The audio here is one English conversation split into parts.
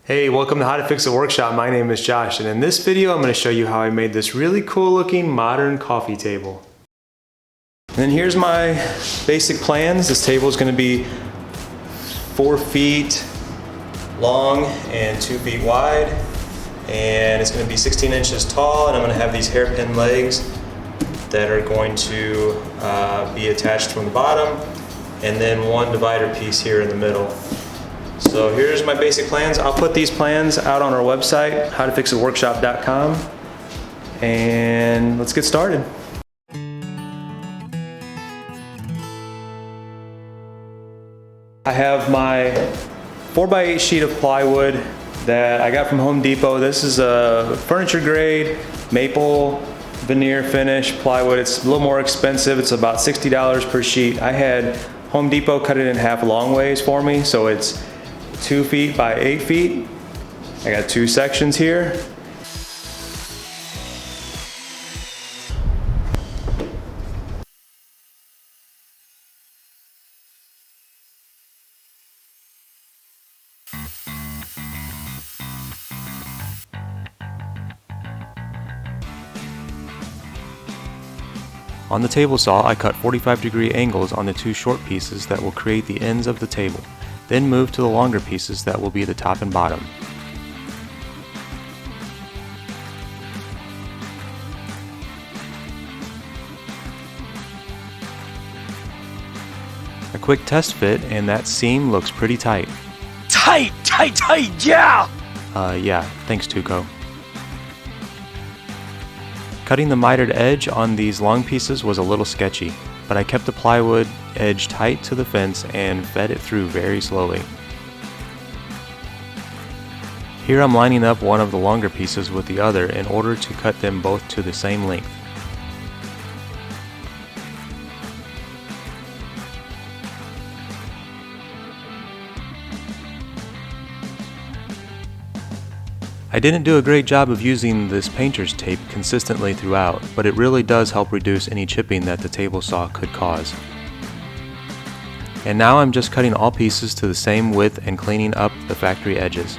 Hey, welcome to How to Fix It Workshop. My name is Josh, and in this video I'm going to show you how I made this really cool looking modern coffee table. And then here's my basic plans. This table is going to be 4 feet long and 2 feet wide, and it's going to be 16 inches tall, and I'm going to have these hairpin legs that are going to be attached from the bottom, and then one divider piece here in the middle. So here's my basic plans. I'll put these plans out on our website, howtofixitworkshop.com, and let's get started. I have my 4x8 sheet of plywood that I got from Home Depot. This is a furniture grade maple veneer finish plywood. It's a little more expensive. It's about $60 per sheet. I had Home Depot cut it in half long ways for me, so it's 2 feet by 8 feet. I got 2 sections here. On the table saw, I cut 45-degree angles on the 2 short pieces that will create the ends of the table, then move to the longer pieces that will be the top and bottom. A quick test fit, and that seam looks pretty tight. Tight, yeah! Yeah, thanks Tuco. Cutting the mitered edge on these long pieces was a little sketchy, but I kept the plywood edge tight to the fence and fed it through very slowly. Here I'm lining up one of the longer pieces with the other in order to cut them both to the same length. I didn't do a great job of using this painter's tape consistently throughout, but it really does help reduce any chipping that the table saw could cause. And now I'm just cutting all pieces to the same width and cleaning up the factory edges.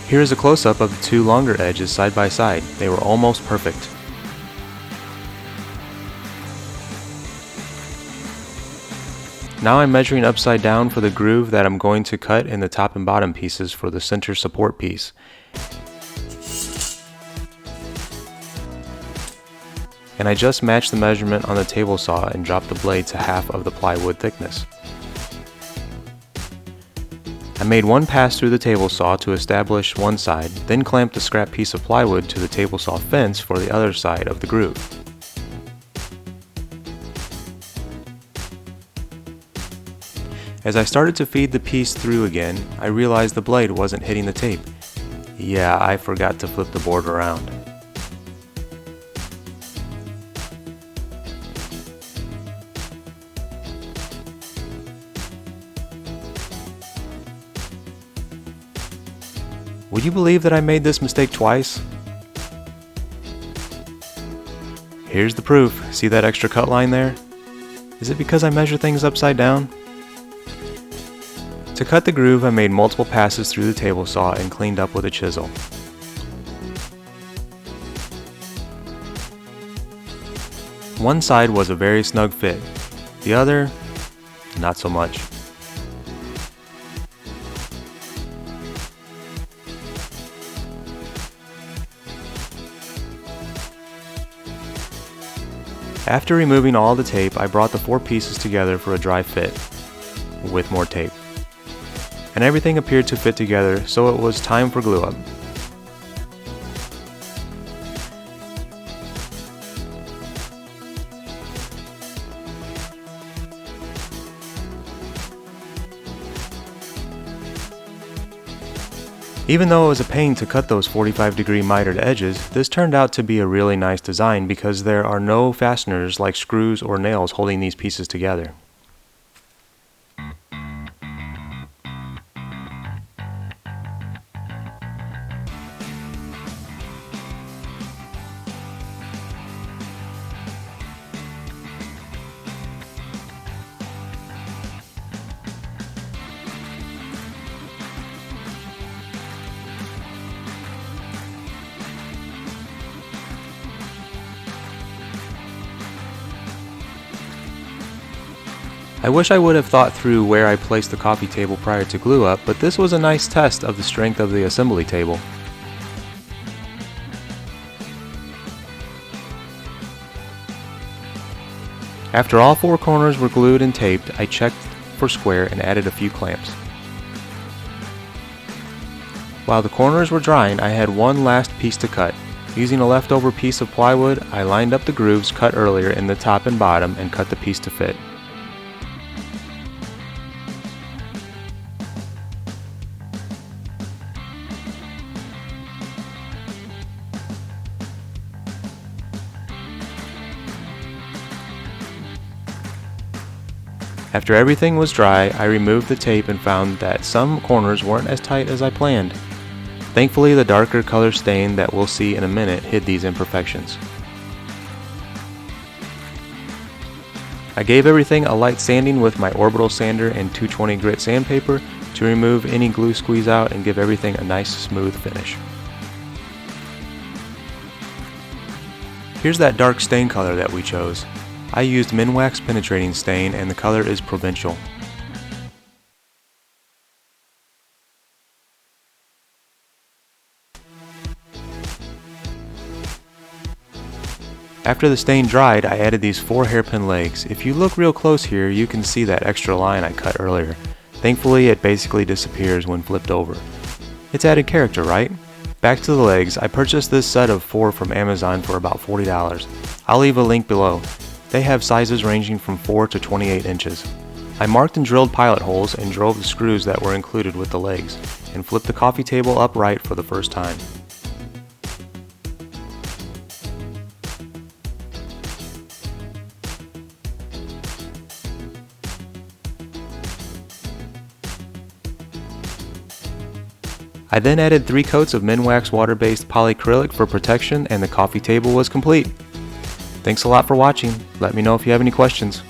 Here is a close-up of the 2 longer edges side by side. They were almost perfect. Now I'm measuring upside down for the groove that I'm going to cut in the top and bottom pieces for the center support piece. And I just matched the measurement on the table saw and dropped the blade to half of the plywood thickness. I made one pass through the table saw to establish one side, then clamped a scrap piece of plywood to the table saw fence for the other side of the groove. As I started to feed the piece through again, I realized the blade wasn't hitting the tape. Yeah, I forgot to flip the board around. Would you believe that I made this mistake twice? Here's the proof. See that extra cut line there? Is it because I measure things upside down? To cut the groove, I made multiple passes through the table saw and cleaned up with a chisel. One side was a very snug fit. The other, not so much. After removing all the tape, I brought the 4 pieces together for a dry fit, with more tape. And everything appeared to fit together, so it was time for glue up. Even though it was a pain to cut those 45-degree mitered edges, this turned out to be a really nice design because there are no fasteners like screws or nails holding these pieces together. I wish I would have thought through where I placed the coffee table prior to glue up, but this was a nice test of the strength of the assembly table. After all 4 corners were glued and taped, I checked for square and added a few clamps. While the corners were drying, I had one last piece to cut. Using a leftover piece of plywood, I lined up the grooves cut earlier in the top and bottom and cut the piece to fit. After everything was dry, I removed the tape and found that some corners weren't as tight as I planned. Thankfully, the darker color stain that we'll see in a minute hid these imperfections. I gave everything a light sanding with my orbital sander and 220 grit sandpaper to remove any glue squeeze out and give everything a nice smooth finish. Here's that dark stain color that we chose. I used Minwax penetrating stain and the color is Provincial. After the stain dried, I added these 4 hairpin legs. If you look real close here, you can see that extra line I cut earlier. Thankfully, it basically disappears when flipped over. It's added character, right? Back to the legs, I purchased this set of 4 from Amazon for about $40. I'll leave a link below. They have sizes ranging from 4 to 28 inches. I marked and drilled pilot holes and drove the screws that were included with the legs, and flipped the coffee table upright for the first time. I then added 3 coats of Minwax water-based polyacrylic for protection and the coffee table was complete. Thanks a lot for watching. Let me know if you have any questions.